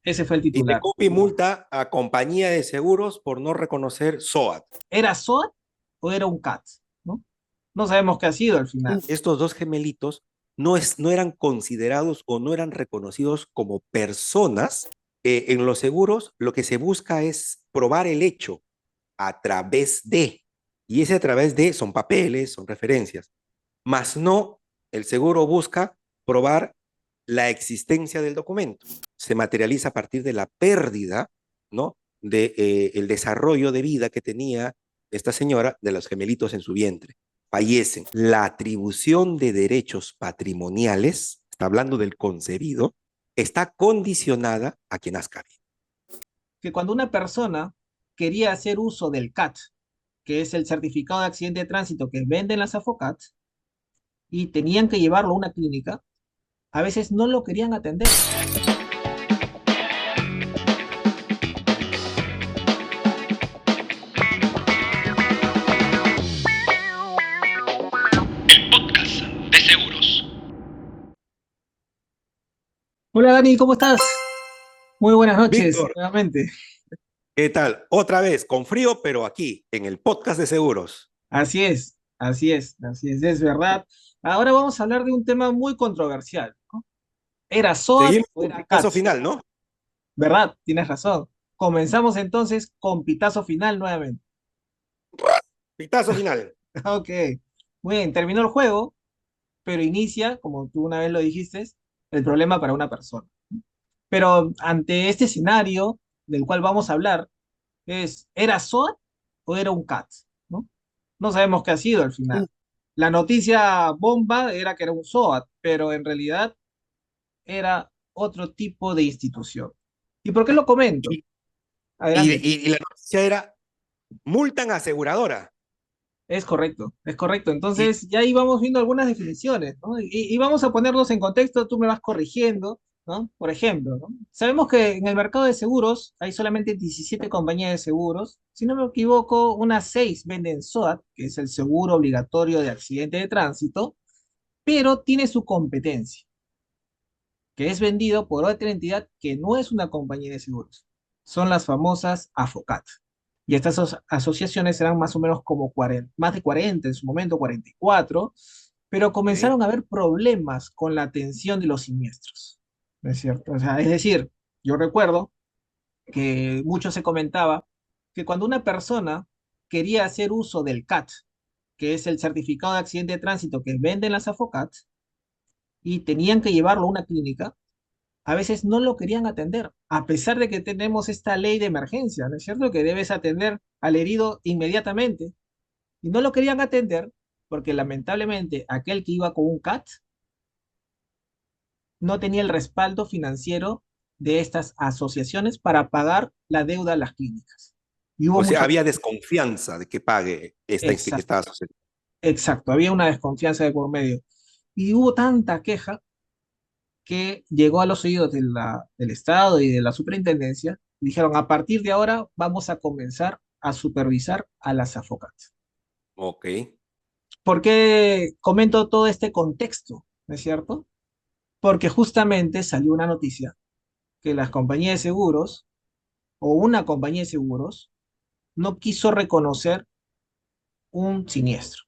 Ese fue el Y se titular. copia y multa a compañía de seguros por no reconocer SOAT. ¿Era SOAT o era un CAT? ¿No? No sabemos qué ha sido al final. Estos dos gemelitos no eran considerados o no eran reconocidos como personas. En los seguros lo que se busca es probar el hecho a través de, y ese a través de son papeles, son referencias, más no el seguro busca probar la existencia del documento. Se materializa a partir de la pérdida, ¿no? De el desarrollo de vida que tenía esta señora de los gemelitos en su vientre. Fallecen. La atribución de derechos patrimoniales, está hablando del concebido, está condicionada a que nazca bien. Que cuando una persona quería hacer uso del CAT, que es el certificado de accidente de tránsito que venden las AFOCAT, y tenían que llevarlo a una clínica, a veces no lo querían atender. Podcast de seguros. Hola Dani, ¿cómo estás? Muy buenas noches, Víctor, nuevamente. ¿qué tal? Otra vez, con frío, pero aquí, en el podcast de seguros. Así es, así es, así es verdad. Ahora vamos a hablar de un tema muy controversial, ¿no? ¿Era SOAT Seguimos o con era CAT? caso final, ¿no? ¿Verdad? Tienes razón. Comenzamos entonces con pitazo final nuevamente. Pitazo final. Ok, muy bien, terminó el juego, pero inicia, como tú una vez lo dijiste, el problema para una persona. Pero ante este escenario del cual vamos a hablar, ¿era SOAT o era un CAT? ¿No? No sabemos qué ha sido al final. La noticia bomba era que era un SOAT, pero en realidad era otro tipo de institución. ¿Y por qué lo comento? Y, Adelante. y la noticia era, multan aseguradora. Es correcto, es correcto. Y, Entonces ya íbamos viendo algunas definiciones, ¿no? Y vamos a ponerlos en contexto, tú me vas corrigiendo, ¿no? Por ejemplo, ¿no? Sabemos que en el mercado de seguros hay solamente 17 compañías de seguros. Si no me equivoco, unas 6 venden SOAT, que es el seguro obligatorio de accidente de tránsito, pero tiene su competencia, que es vendido por otra entidad que no es una compañía de seguros. Son las famosas AFOCAT. Y estas asociaciones eran más o menos como 40, más de 40 en su momento, 44, pero ok. comenzaron a haber problemas con la atención de los siniestros. ¿No es cierto? O sea, es decir, yo recuerdo que mucho se comentaba que cuando una persona quería hacer uso del CAT, que es el certificado de accidente de tránsito que venden las AFOCAT, y tenían que llevarlo a una clínica, a veces no lo querían atender, a pesar de que tenemos esta ley de emergencia, ¿no es cierto? Que debes atender al herido inmediatamente. Y no lo querían atender porque lamentablemente aquel que iba con un CAT no tenía el respaldo financiero de estas asociaciones para pagar la deuda a las clínicas. Y hubo O sea, mucha... había desconfianza de que pague Exacto, esta asociación. exacto, había una desconfianza de por medio. Y hubo tanta queja que llegó a los oídos de del Estado y de la superintendencia, y dijeron, a partir de ahora vamos a comenzar a supervisar a las AFOCAT. Ok. ¿Por qué comento todo este contexto? ¿No es cierto? Porque justamente salió una noticia que las compañías de seguros o una compañía de seguros no quiso reconocer un siniestro.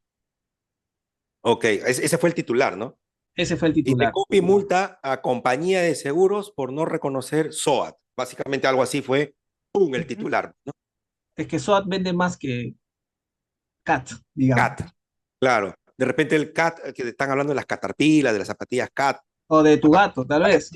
Ok, ese fue el titular, ¿no? Ese fue el Y se titular. copia y multa a compañía de seguros por no reconocer SOAT. Básicamente algo así fue, ¡pum!, el Ujú. titular, ¿no? Es que SOAT vende más que CAT, digamos. CAT, claro. De repente el CAT, que están hablando de las catarpilas, de las zapatillas CAT. O de tu gato, tal vez.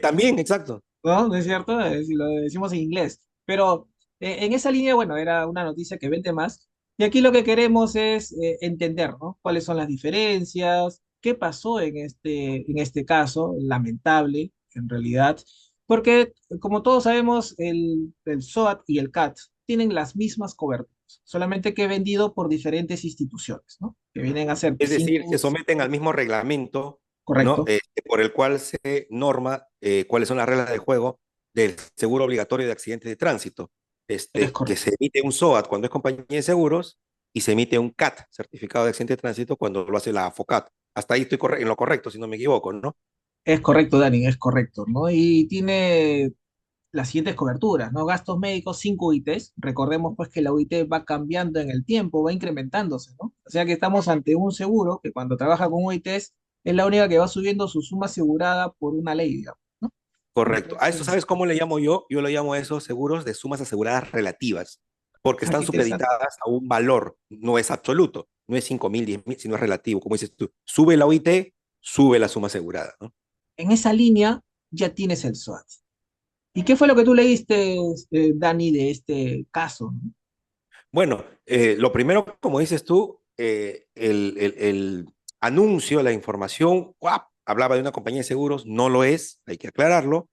También, exacto. ¿No? ¿No es cierto? Si lo decimos en inglés. Pero en esa línea, bueno, era una noticia que vende más. Y aquí lo que queremos es entender, ¿no? ¿Cuáles son las diferencias? ¿Qué pasó en este caso? Lamentable, en realidad. Porque, como todos sabemos, el SOAT y el CAT tienen las mismas coberturas, solamente que vendido por diferentes instituciones, ¿no? Que vienen a ser Es decir, se cinco, someten al mismo reglamento, ¿no? correcto, Por el cual se norma cuáles son las reglas de juego del seguro obligatorio de accidentes de tránsito. es Que correcto. se emite un SOAT cuando es compañía de seguros y se emite un CAT, certificado de accidente de tránsito, cuando lo hace la AFOCAT. Hasta ahí estoy en lo correcto, si no me equivoco, ¿no? Es correcto, Dani, es correcto, ¿no? Y tiene las siguientes coberturas, ¿no? Gastos médicos, 5 UITs. Recordemos pues que la UIT va cambiando en el tiempo, va incrementándose, ¿no? O sea que estamos ante un seguro que cuando trabaja con UITs es la única que va subiendo su suma asegurada por una ley, digamos, ¿no? Correcto. A eso, Entonces, ¿sabes cómo le llamo yo? Yo lo llamo a esos seguros de sumas aseguradas relativas, porque ah, están qué interesante. supeditadas a un valor, no es absoluto, no es 5.000, 10.000, sino es relativo. Como dices tú, sube la OIT, sube la suma asegurada, ¿no? En esa línea ya tienes el SOAT. ¿Y qué fue lo que tú leíste, Dani, de este caso, ¿no? Bueno, lo primero, como dices tú, el anuncio, la información, ¡guap! Hablaba de una compañía de seguros, no lo es, hay que aclararlo,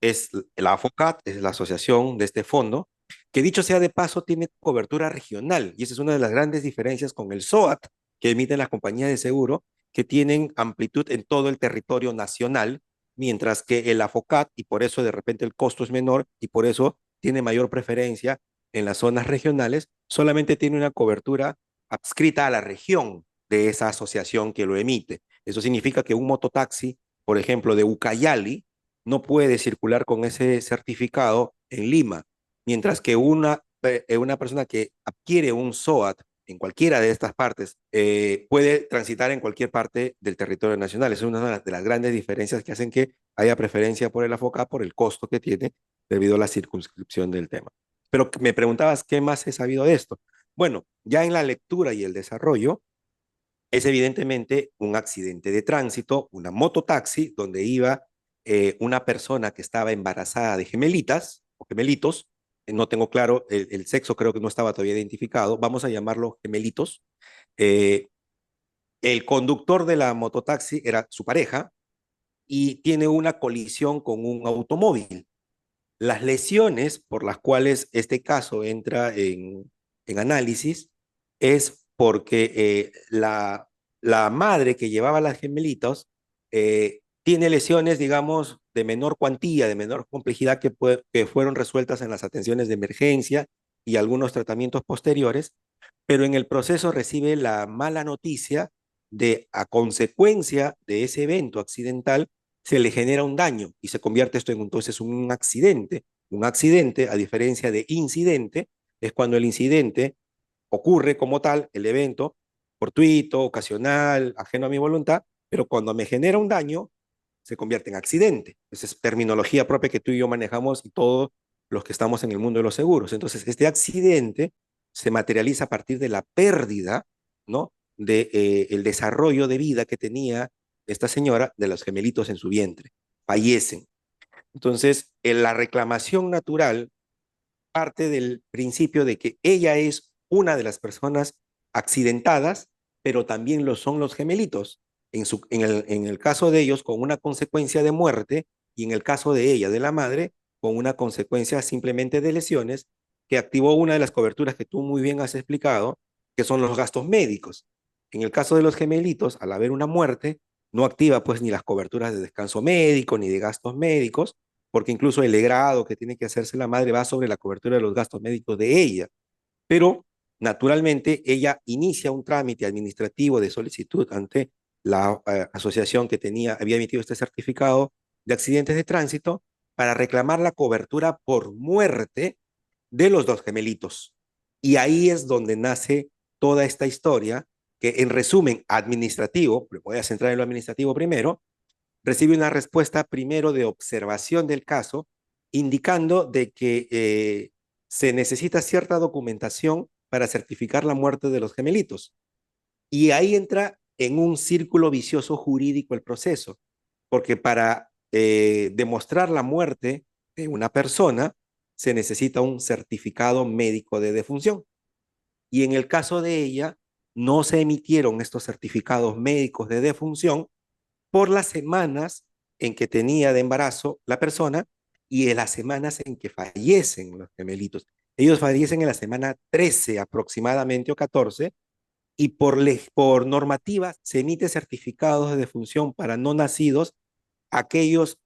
es la AFOCAT, es la asociación de este fondo, que dicho sea de paso, tiene cobertura regional, y esa es una de las grandes diferencias con el SOAT que emiten las compañías de seguro, que tienen amplitud en todo el territorio nacional, mientras que el AFOCAT, y por eso de repente el costo es menor, y por eso tiene mayor preferencia en las zonas regionales, solamente tiene una cobertura adscrita a la región de esa asociación que lo emite. Eso significa que un mototaxi, por ejemplo, de Ucayali, no puede circular con ese certificado en Lima, mientras que una persona que adquiere un SOAT en cualquiera de estas partes puede transitar en cualquier parte del territorio nacional. Es una de las grandes diferencias que hacen que haya preferencia por el AFOCA por el costo que tiene debido a la circunscripción del tema. Pero me preguntabas qué más he sabido de esto. Bueno, ya en la lectura y el desarrollo, es evidentemente un accidente de tránsito, una mototaxi, donde iba una persona que estaba embarazada de gemelitas o gemelitos, no tengo claro el sexo, creo que no estaba todavía identificado, vamos a llamarlo gemelitos. Eh, el conductor de la mototaxi era su pareja y tiene una colisión con un automóvil. Las lesiones por las cuales este caso entra en análisis es porque la madre que llevaba las gemelitos tiene lesiones, digamos, de menor cuantía, de menor complejidad que fueron resueltas en las atenciones de emergencia y algunos tratamientos posteriores, pero en el proceso recibe la mala noticia de, a consecuencia de ese evento accidental, se le genera un daño y se convierte esto en entonces un accidente. Un accidente, a diferencia de incidente, es cuando el incidente ocurre como tal, el evento, fortuito, ocasional, ajeno a mi voluntad, pero cuando me genera un daño, se convierte en accidente. Esa es terminología propia que tú y yo manejamos y todos los que estamos en el mundo de los seguros. Entonces, este accidente se materializa a partir de la pérdida, ¿no? De el desarrollo de vida que tenía esta señora de los gemelitos en su vientre. Fallecen. Entonces, en la reclamación natural parte del principio de que ella es una de las personas accidentadas, pero también lo son los gemelitos. En el caso de ellos, con una consecuencia de muerte, y en el caso de ella, de la madre, con una consecuencia simplemente de lesiones, que activó una de las coberturas que tú muy bien has explicado, que son los gastos médicos. En el caso de los gemelitos, al haber una muerte, no activa pues ni las coberturas de descanso médico ni de gastos médicos, porque incluso el legrado que tiene que hacerse la madre va sobre la cobertura de los gastos médicos de ella. Pero, naturalmente, ella inicia un trámite administrativo de solicitud ante la asociación que había emitido este certificado de accidentes de tránsito para reclamar la cobertura por muerte de los dos gemelitos. Y ahí es donde nace toda esta historia, que en resumen administrativo, voy a centrar en lo administrativo primero, recibe una respuesta primero de observación del caso, indicando de que se necesita cierta documentación para certificar la muerte de los gemelitos. Y ahí entra en un círculo vicioso jurídico el proceso, porque para demostrar la muerte de una persona se necesita un certificado médico de defunción. Y en el caso de ella, no se emitieron estos certificados médicos de defunción por las semanas en que tenía de embarazo la persona y de las semanas en que fallecen los gemelitos. Ellos fallecen en la semana 13 aproximadamente o 14 y por normativa se emite certificados de defunción para no nacidos, aquellos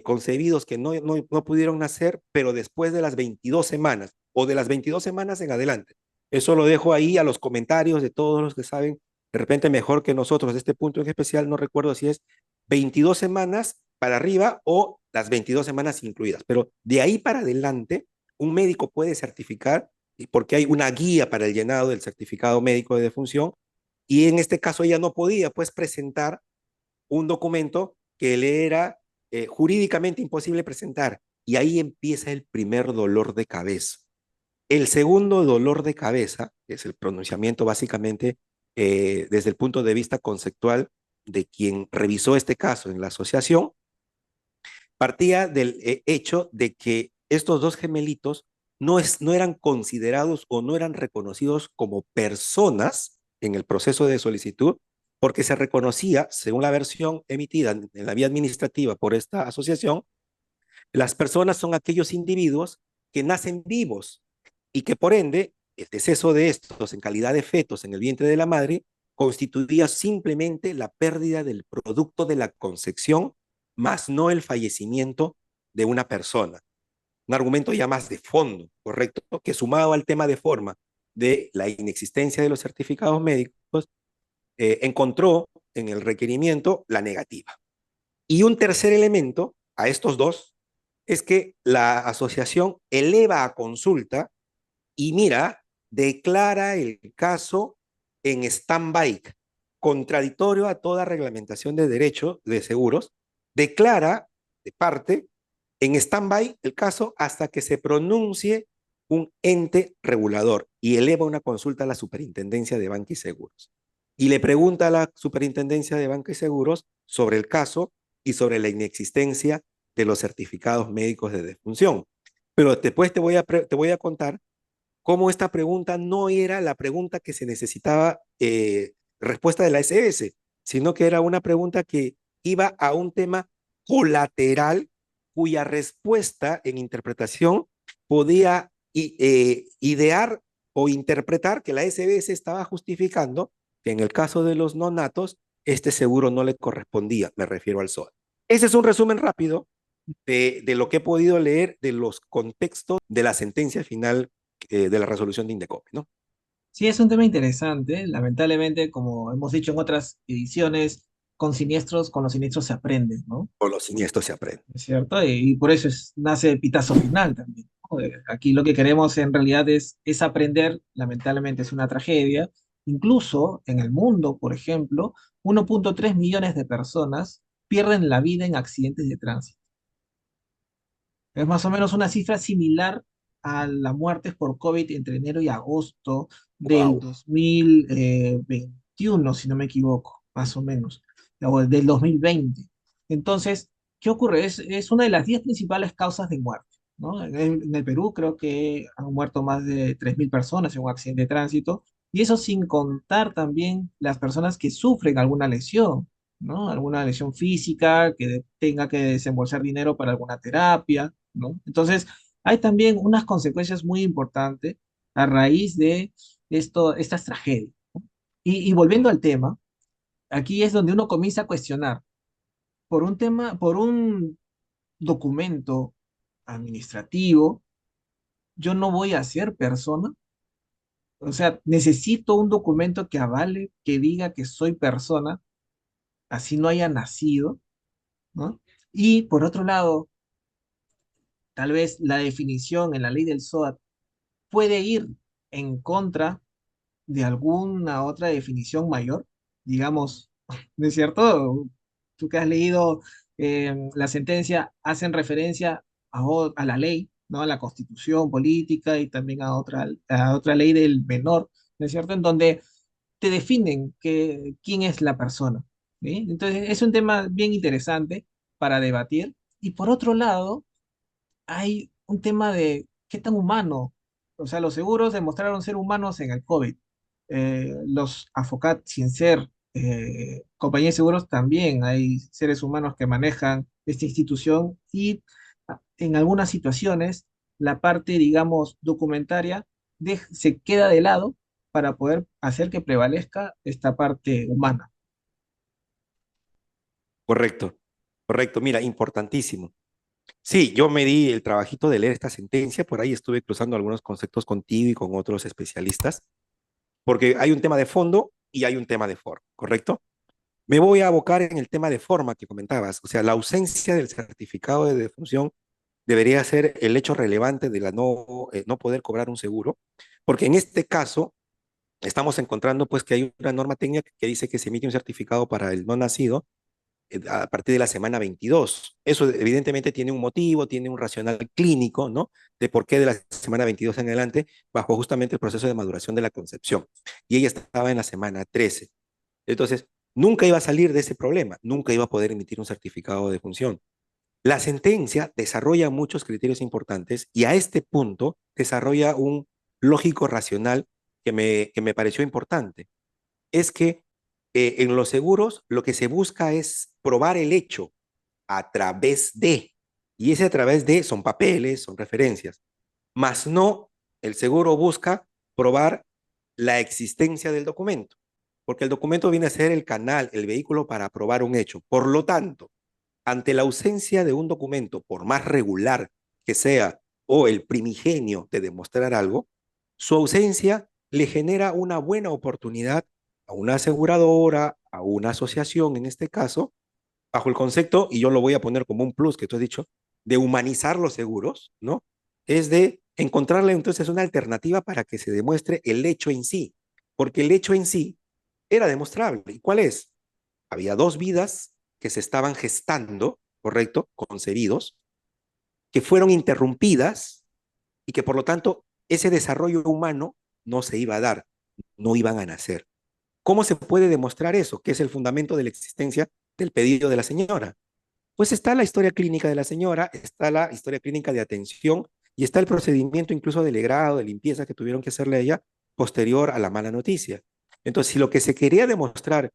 concebidos que no pudieron nacer, pero después de las 22 semanas o de las 22 semanas en adelante. Eso lo dejo ahí a los comentarios de todos los que saben de repente mejor que nosotros de este punto en especial. No recuerdo si es 22 semanas para arriba o las 22 semanas incluidas, pero de ahí para adelante, un médico puede certificar, y porque hay una guía para el llenado del certificado médico de defunción, y en este caso ella no podía, pues, presentar un documento que le era jurídicamente imposible presentar, y ahí empieza el primer dolor de cabeza. El segundo dolor de cabeza, que es el pronunciamiento básicamente desde el punto de vista conceptual de quien revisó este caso en la asociación, partía del hecho de que estos dos gemelitos no eran considerados o no eran reconocidos como personas en el proceso de solicitud, porque se reconocía, según la versión emitida en la vía administrativa por esta asociación, las personas son aquellos individuos que nacen vivos y que por ende el deceso de estos en calidad de fetos en el vientre de la madre constituía simplemente la pérdida del producto de la concepción, más no el fallecimiento de una persona. Un argumento ya más de fondo, ¿correcto? Que sumado al tema de forma de la inexistencia de los certificados médicos, encontró en el requerimiento la negativa. Y un tercer elemento a estos dos es que la asociación eleva a consulta y mira, declara el caso en stand-by, contradictorio a toda reglamentación de derecho de seguros, declara de parte en stand-by el caso hasta que se pronuncie un ente regulador y eleva una consulta a la Superintendencia de Banca y Seguros. Y le pregunta a la Superintendencia de Banca y Seguros sobre el caso y sobre la inexistencia de los certificados médicos de defunción. Pero después te voy a contar cómo esta pregunta no era la pregunta que se necesitaba respuesta de la SBS, sino que era una pregunta que iba a un tema colateral cuya respuesta en interpretación podía idear o interpretar que la SBS estaba justificando que en el caso de los no natos, este seguro no le correspondía, me refiero al SOAT. Ese es un resumen rápido de lo que he podido leer de los contextos de la sentencia final de la resolución de Indecopi, ¿no? Sí, es un tema interesante. Lamentablemente, como hemos dicho en otras ediciones, con los siniestros se aprende, ¿no? Por los siniestros se aprende. ¿Es cierto? Y por eso nace el pitazo final también, ¿no? Aquí lo que queremos en realidad es aprender. Lamentablemente es una tragedia. Incluso en el mundo, por ejemplo, 1,3 millones de personas pierden la vida en accidentes de tránsito. Es más o menos una cifra similar a las muertes por COVID entre enero y agosto del Wow. 2021, si no me equivoco, más o menos, o del 2020. Entonces, ¿qué ocurre? Es una de las 10 principales causas de muerte, ¿no? En el Perú creo que han muerto más de 3.000 personas en un accidente de tránsito, y eso sin contar también las personas que sufren alguna lesión, ¿no? Alguna lesión física, que tenga que desembolsar dinero para alguna terapia, ¿no? Entonces, hay también unas consecuencias muy importantes a raíz de estas tragedias. Y volviendo al tema, aquí es donde uno comienza a cuestionar, por un documento administrativo, yo no voy a ser persona. O sea, necesito un documento que avale, que diga que soy persona, así no haya nacido, ¿no? Y por otro lado, tal vez la definición en la ley del SOAT puede ir en contra de alguna otra definición mayor, digamos, ¿no es cierto? Tú que has leído la sentencia, hacen referencia a la ley, ¿no? A la constitución política y también a otra ley del menor, ¿no es cierto? En donde te definen quién es la persona, ¿sí? Entonces, es un tema bien interesante para debatir. Y por otro lado, hay un tema de qué tan humano, o sea, los seguros demostraron ser humanos en el COVID. Los AFOCAT, sin ser compañías de seguros, también hay seres humanos que manejan esta institución y en algunas situaciones la parte, digamos, documentaria se queda de lado para poder hacer que prevalezca esta parte humana. Correcto, correcto. Mira, importantísimo. Sí, yo me di el trabajito de leer esta sentencia, por ahí estuve cruzando algunos conceptos contigo y con otros especialistas, porque hay un tema de fondo y hay un tema de forma, ¿correcto? Me voy a abocar en el tema de forma que comentabas, o sea, la ausencia del certificado de defunción debería ser el hecho relevante de la no poder cobrar un seguro, porque en este caso estamos encontrando pues que hay una norma técnica que dice que se emite un certificado para el no nacido a partir de la semana 22. Eso evidentemente tiene un motivo, tiene un racional clínico, ¿no? De por qué de la semana 22 en adelante, bajo justamente el proceso de maduración de la concepción. Y ella estaba en la semana 13. Entonces, nunca iba a salir de ese problema, nunca iba a poder emitir un certificado de función. La sentencia desarrolla muchos criterios importantes y a este punto desarrolla un lógico racional que me pareció importante. Es que en los seguros lo que se busca es probar el hecho a través de, y ese a través de son papeles, son referencias, más no el seguro busca probar la existencia del documento, porque el documento viene a ser el canal, el vehículo para probar un hecho. Por lo tanto, ante la ausencia de un documento, por más regular que sea, o el primigenio de demostrar algo, su ausencia le genera una buena oportunidad a una aseguradora, a una asociación en este caso, bajo el concepto, y yo lo voy a poner como un plus que tú has dicho, de humanizar los seguros, ¿no? Es de encontrarle entonces una alternativa para que se demuestre el hecho en sí, porque el hecho en sí era demostrable. ¿Y cuál es? Había dos vidas que se estaban gestando, ¿correcto? Concebidos, que fueron interrumpidas y que por lo tanto ese desarrollo humano no se iba a dar, no iban a nacer. ¿Cómo se puede demostrar eso? ¿Qué es el fundamento de la existencia del pedido de la señora? Pues está la historia clínica de la señora, está la historia clínica de atención y está el procedimiento incluso de legrado, de limpieza que tuvieron que hacerle a ella posterior a la mala noticia. Entonces, si lo que se quería demostrar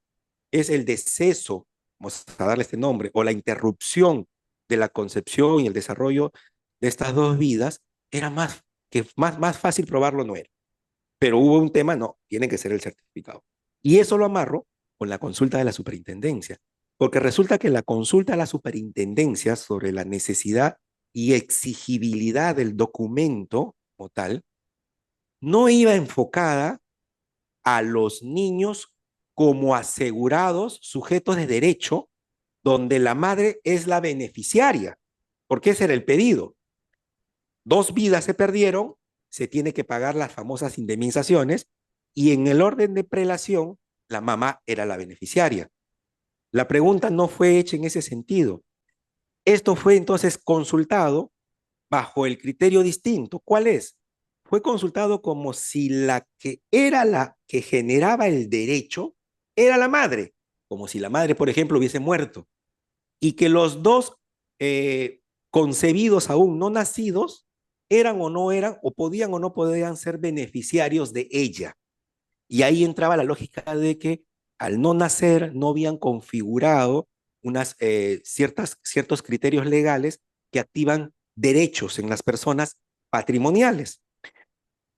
es el deceso, vamos a darle este nombre, o la interrupción de la concepción y el desarrollo de estas dos vidas, era más fácil probarlo, no era. Pero hubo un tema, no, tiene que ser el certificado. Y eso lo amarro con la consulta de la superintendencia, porque resulta que la consulta a la superintendencia sobre la necesidad y exigibilidad del documento como tal, no iba enfocada a los niños como asegurados, sujetos de derecho, donde la madre es la beneficiaria, porque ese era el pedido. Dos vidas se perdieron, se tiene que pagar las famosas indemnizaciones y en el orden de prelación, la mamá era la beneficiaria. La pregunta no fue hecha en ese sentido. Esto fue entonces consultado bajo el criterio distinto. ¿Cuál es? Fue consultado como si la que era la que generaba el derecho era la madre, como si la madre, por ejemplo, hubiese muerto, y que los dos concebidos aún no nacidos eran o no eran, o podían o no podían ser beneficiarios de ella. Y ahí entraba la lógica de que al no nacer no habían configurado ciertos criterios legales que activan derechos en las personas patrimoniales.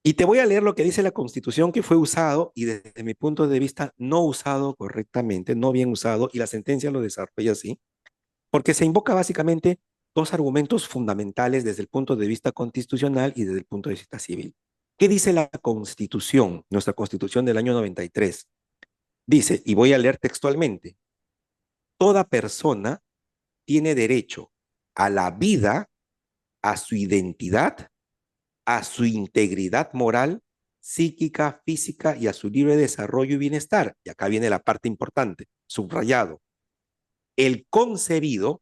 Y te voy a leer lo que dice la Constitución que fue usado y desde mi punto de vista no usado correctamente, no bien usado, y la sentencia lo desarrolla así, porque se invoca básicamente dos argumentos fundamentales desde el punto de vista constitucional y desde el punto de vista civil. ¿Qué dice la Constitución, nuestra Constitución del año 93? Dice, y voy a leer textualmente, toda persona tiene derecho a la vida, a su identidad, a su integridad moral, psíquica, física y a su libre desarrollo y bienestar. Y acá viene la parte importante, subrayado. El concebido,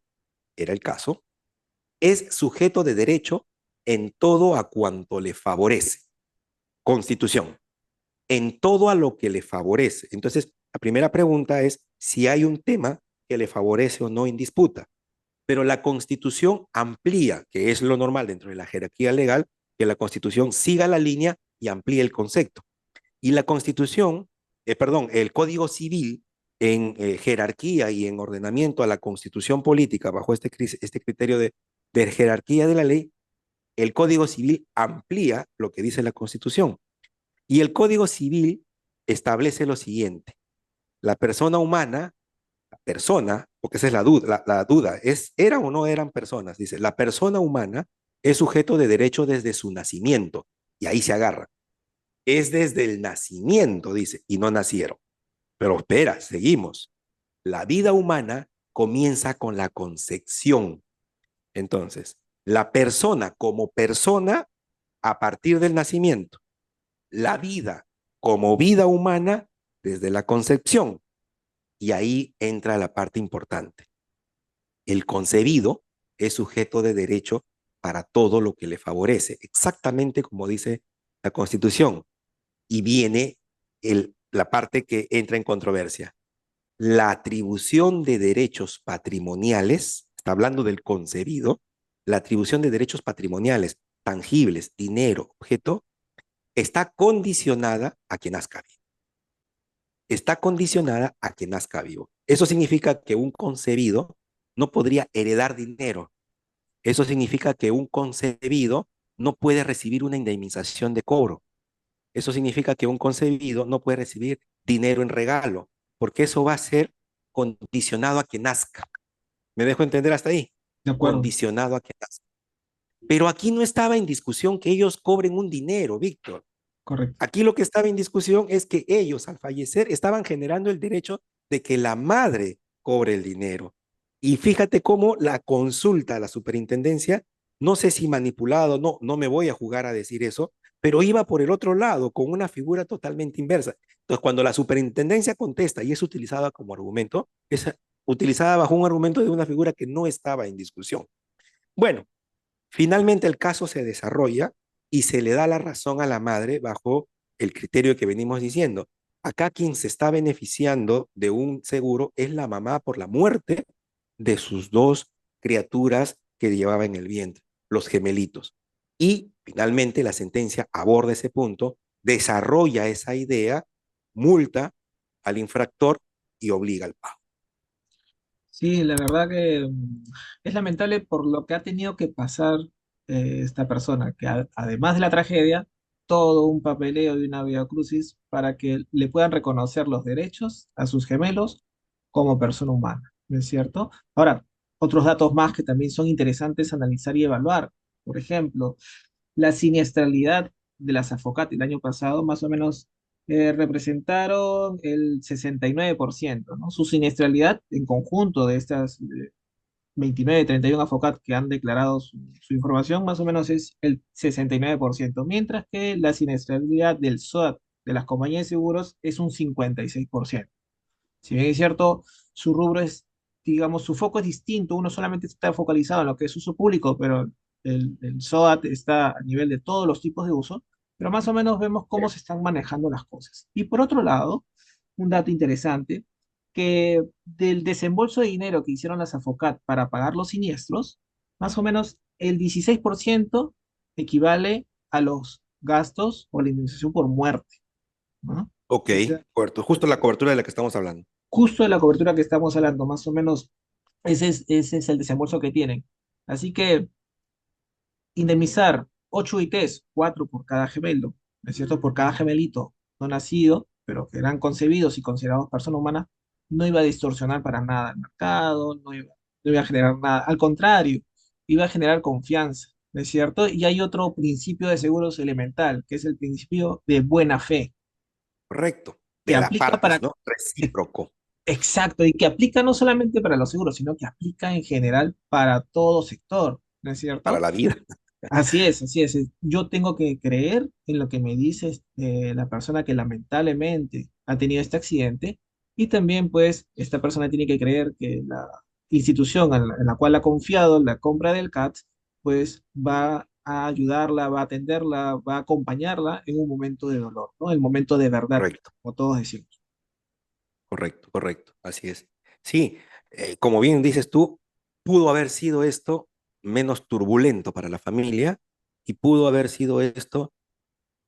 era el caso, es sujeto de derecho en todo a cuanto le favorece. Constitución. En todo a lo que le favorece. Entonces, la primera pregunta es si hay un tema que le favorece o no en disputa. Pero la Constitución amplía, que es lo normal dentro de la jerarquía legal, que la Constitución siga la línea y amplíe el concepto. Y la Constitución, el Código Civil en jerarquía y en ordenamiento a la Constitución política bajo este criterio de jerarquía de la ley, el Código Civil amplía lo que dice la Constitución. Y el Código Civil establece lo siguiente: la persona humana, la persona, porque esa es la duda, ¿eran o no eran personas? Dice, la persona humana es sujeto de derecho desde su nacimiento. Y ahí se agarra. Es desde el nacimiento, dice, y no nacieron. Pero espera, seguimos. la vida humana comienza con la concepción. Entonces, la persona como persona a partir del nacimiento, la vida como vida humana desde la concepción. Y ahí entra la parte importante. El concebido es sujeto de derecho para todo lo que le favorece, exactamente como dice la Constitución. Y viene la parte que entra en controversia. La atribución de derechos patrimoniales, está hablando del concebido, la atribución de derechos patrimoniales, tangibles, dinero, objeto, está condicionada a quien nazca vivo. Está condicionada a quien nazca vivo. Eso significa que un concebido no podría heredar dinero. Eso significa que un concebido no puede recibir una indemnización de cobro. Eso significa que un concebido no puede recibir dinero en regalo, porque eso va a ser condicionado a que nazca. ¿Me dejo entender hasta ahí? De acuerdo, Condicionado a que nazca. Pero aquí no estaba en discusión que ellos cobren un dinero, Víctor. correcto. Aquí lo que estaba en discusión es que ellos, al fallecer, estaban generando el derecho de que la madre cobre el dinero. Y fíjate cómo la consulta a la superintendencia, no sé si manipulado, no me voy a jugar a decir eso, pero iba por el otro lado, con una figura totalmente inversa. Entonces, cuando la superintendencia contesta y es utilizada como argumento, es utilizada bajo un argumento de una figura que no estaba en discusión. Bueno, finalmente el caso se desarrolla y se le da la razón a la madre bajo el criterio que venimos diciendo. Acá quien se está beneficiando de un seguro es la mamá por la muerte de sus dos criaturas que llevaba en el vientre, los gemelitos. Y finalmente la sentencia aborda ese punto, desarrolla esa idea, multa al infractor y obliga al pago. Sí, la verdad que es lamentable por lo que ha tenido que pasar esta persona, que además de la tragedia, todo un papeleo y una crucis para que le puedan reconocer los derechos a sus gemelos como persona humana, ¿no es cierto? Ahora, otros datos más que también son interesantes analizar y evaluar. Por ejemplo, la siniestralidad de las Afocat el año pasado más o menos representaron el 69%, ¿no? Su siniestralidad en conjunto de estas 29, 31 Afocat que han declarado su información más o menos es el 69%, mientras que la siniestralidad del SOAT de las compañías de seguros es un 56%. Si bien es cierto, su rubro es, digamos, su foco es distinto, uno solamente está focalizado en lo que es uso público, pero el SOAT está a nivel de todos los tipos de uso, pero más o menos vemos cómo se están manejando las cosas. Y por otro lado, un dato interesante, que del desembolso de dinero que hicieron las AFOCAT para pagar los siniestros, más o menos el 16% equivale a los gastos o la indemnización por muerte, ¿no? Ok, O sea, correcto. Justo la cobertura de la que estamos hablando. justo de la cobertura que estamos hablando, más o menos ese es el desembolso que tienen. Así que indemnizar 8 ITs, 4 por cada gemelo, ¿no es cierto? Por cada gemelito no nacido, pero que eran concebidos y considerados persona humana, no iba a distorsionar para nada el mercado, no iba a generar nada. Al contrario, iba a generar confianza, ¿no es cierto? Y hay otro principio de seguros elemental, que es el principio de buena fe, Correcto. que De las aplica partes, para. ¿no? Recíproco. Exacto, y que aplica no solamente para los seguros, sino que aplica en general para todo sector, ¿no es Para cierto? la vida. Así es, así es. Yo tengo que creer en lo que me dice la persona que lamentablemente ha tenido este accidente y también pues esta persona tiene que creer que la institución en la cual ha confiado la compra del CAT pues va a ayudarla, va a atenderla, va a acompañarla en un momento de dolor, ¿no? El momento de verdad, Correcto, como todos decimos. correcto, correcto. Así es. Sí, como bien dices tú, pudo haber sido esto menos turbulento para la familia y pudo haber sido esto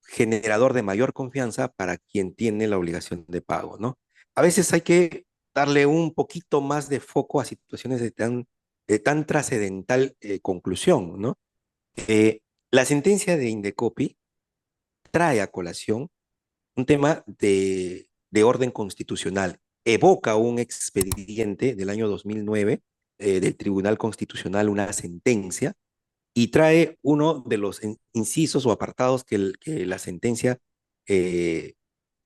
generador de mayor confianza para quien tiene la obligación de pago, ¿no? A veces hay que darle un poquito más de foco a situaciones de tan trascendental conclusión, ¿no? Eh, la sentencia de Indecopi trae a colación un tema de orden constitucional. Evoca un expediente del año 2009 del Tribunal Constitucional, una sentencia, y trae uno de los incisos o apartados que la sentencia eh,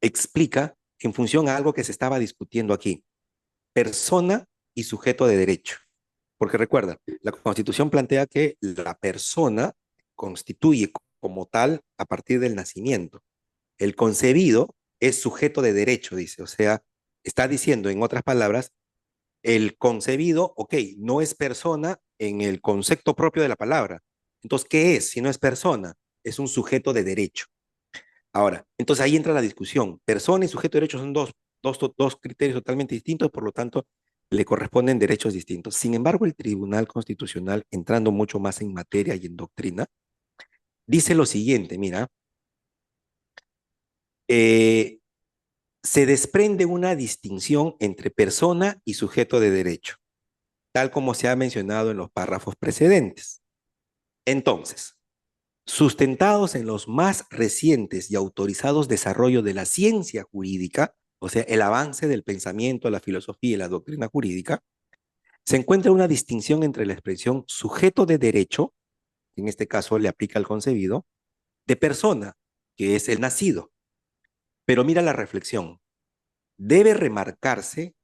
explica en función a algo que se estaba discutiendo aquí. persona y sujeto de derecho. Porque recuerda, la Constitución plantea que la persona constituye como tal a partir del nacimiento. El concebido es sujeto de derecho, dice. O sea, está diciendo, en otras palabras, el concebido, ok, no es persona en el concepto propio de la palabra. Entonces, ¿qué es si no es persona? Es un sujeto de derecho. Ahora, entonces ahí entra la discusión. Persona y sujeto de derecho son dos criterios totalmente distintos, por lo tanto, le corresponden derechos distintos. Sin embargo, el Tribunal Constitucional, entrando mucho más en materia y en doctrina, dice lo siguiente, mira, eh, se desprende una distinción entre persona y sujeto de derecho, tal como se ha mencionado en los párrafos precedentes. Entonces, sustentados en los más recientes y autorizados desarrollos de la ciencia jurídica, o sea, el avance del pensamiento, la filosofía y la doctrina jurídica, se encuentra una distinción entre la expresión sujeto de derecho, que en este caso le aplica al concebido, de persona, que es el nacido. Pero mira la reflexión. Debe remarcarse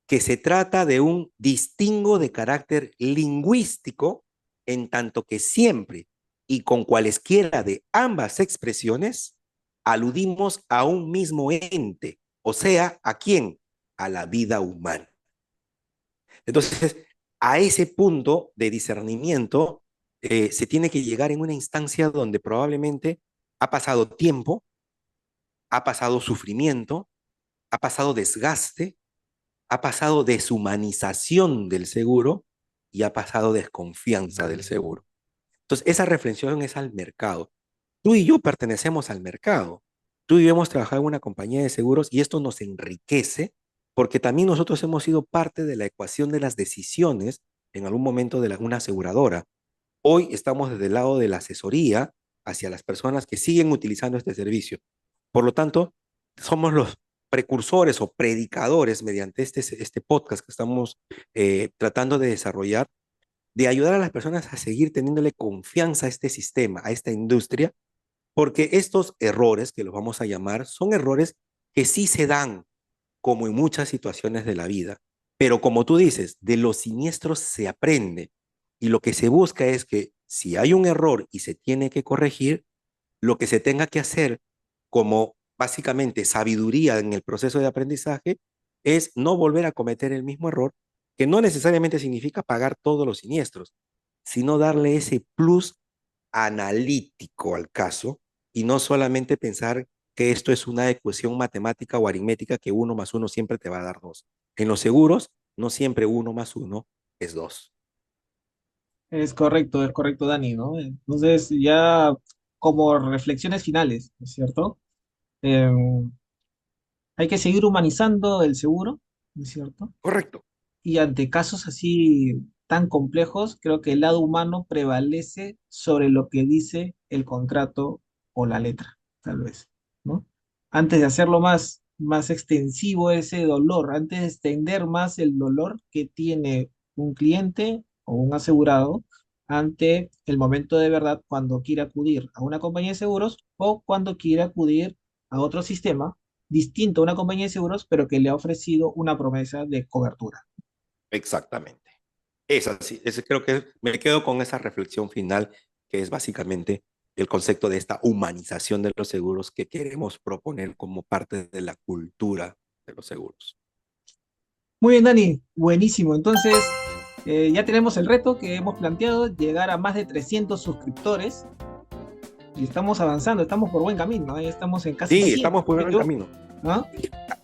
que se trata de un distingo de carácter lingüístico, en tanto que siempre y con cualesquiera de ambas expresiones aludimos a un mismo ente, o sea, ¿a quién? A la vida humana. Entonces, a ese punto de discernimiento se tiene que llegar en una instancia donde probablemente ha pasado tiempo, ha pasado sufrimiento, ha pasado desgaste, ha pasado deshumanización del seguro y ha pasado desconfianza del seguro. Entonces, esa reflexión es al mercado. Tú y yo pertenecemos al mercado. Tú y yo hemos trabajado en una compañía de seguros y esto nos enriquece porque también nosotros hemos sido parte de la ecuación de las decisiones en algún momento de una aseguradora. Hoy estamos desde el lado de la asesoría hacia las personas que siguen utilizando este servicio. Por lo tanto, somos los precursores o predicadores mediante este podcast que estamos tratando de desarrollar, de ayudar a las personas a seguir teniéndole confianza a este sistema, a esta industria, porque estos errores, que los vamos a llamar, son errores que sí se dan, como en muchas situaciones de la vida. Pero como tú dices, de los siniestros se aprende. Y lo que se busca es que si hay un error y se tiene que corregir, lo que se tenga que hacer como básicamente sabiduría en el proceso de aprendizaje es no volver a cometer el mismo error, que no necesariamente significa pagar todos los siniestros, sino darle ese plus analítico al caso y no solamente pensar que esto es una ecuación matemática o aritmética que 1 más 1 siempre te va a dar 2. En los seguros, no siempre 1 más 1 es 2. Es correcto, Dani, ¿no? Entonces, ya como reflexiones finales, ¿no es cierto? Eh, Hay que seguir humanizando el seguro, ¿no es cierto? Correcto. Y ante casos así tan complejos, creo que el lado humano prevalece sobre lo que dice el contrato o la letra, tal vez, ¿no? Antes de hacerlo más extensivo ese dolor, antes de extender más el dolor que tiene un cliente o un asegurado ante el momento de verdad cuando quiere acudir a una compañía de seguros o cuando quiere acudir a otro sistema distinto a una compañía de seguros, pero que le ha ofrecido una promesa de cobertura. Exactamente. Es así. Creo que me quedo con esa reflexión final, que es básicamente el concepto de esta humanización de los seguros que queremos proponer como parte de la cultura de los seguros. Muy bien, Dani, buenísimo. Entonces, ya tenemos el reto que hemos planteado, llegar a más de 300 suscriptores y estamos avanzando, estamos por buen camino, ¿no? Ya estamos en casi Sí, 100, estamos por el camino. ¿no?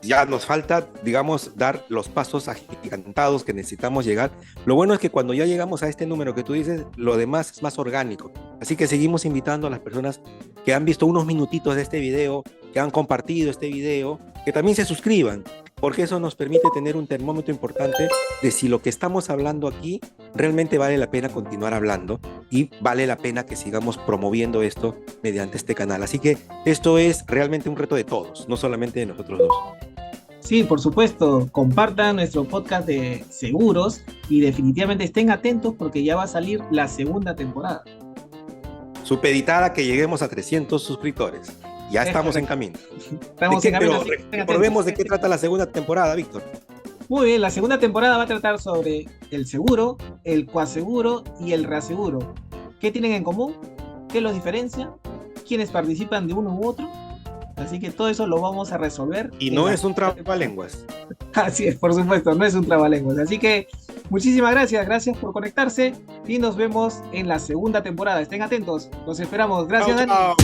Ya nos falta, digamos, dar los pasos agigantados que necesitamos llegar. Lo bueno es que cuando ya llegamos a este número que tú dices, lo demás es más orgánico. Así que seguimos invitando a las personas que han visto unos minutitos de este video, que han compartido este video, que también se suscriban, porque eso nos permite tener un termómetro importante de si lo que estamos hablando aquí realmente vale la pena continuar hablando y vale la pena que sigamos promoviendo esto mediante este canal. Así que esto es realmente un reto de todos, no solamente de nosotros dos. Sí, por supuesto, compartan nuestro podcast de seguros y definitivamente estén atentos porque ya va a salir la segunda temporada. Supeditada que lleguemos a 300 suscriptores. Ya estamos en camino. Estamos en camino, Pero así que estén recordemos atentos. de qué trata la segunda temporada, Víctor. Muy bien, la segunda temporada va a tratar sobre el seguro, el coaseguro y el reaseguro. ¿Qué tienen en común? ¿Qué los diferencia? ¿Quiénes participan de uno u otro? Así que todo eso lo vamos a resolver. Y en no la es un segunda temporada. trabalenguas. Así es, por supuesto, no es un trabalenguas. Así que muchísimas gracias por conectarse y nos vemos en la segunda temporada. Estén atentos, los esperamos. Chao, Gracias, Dani. chao.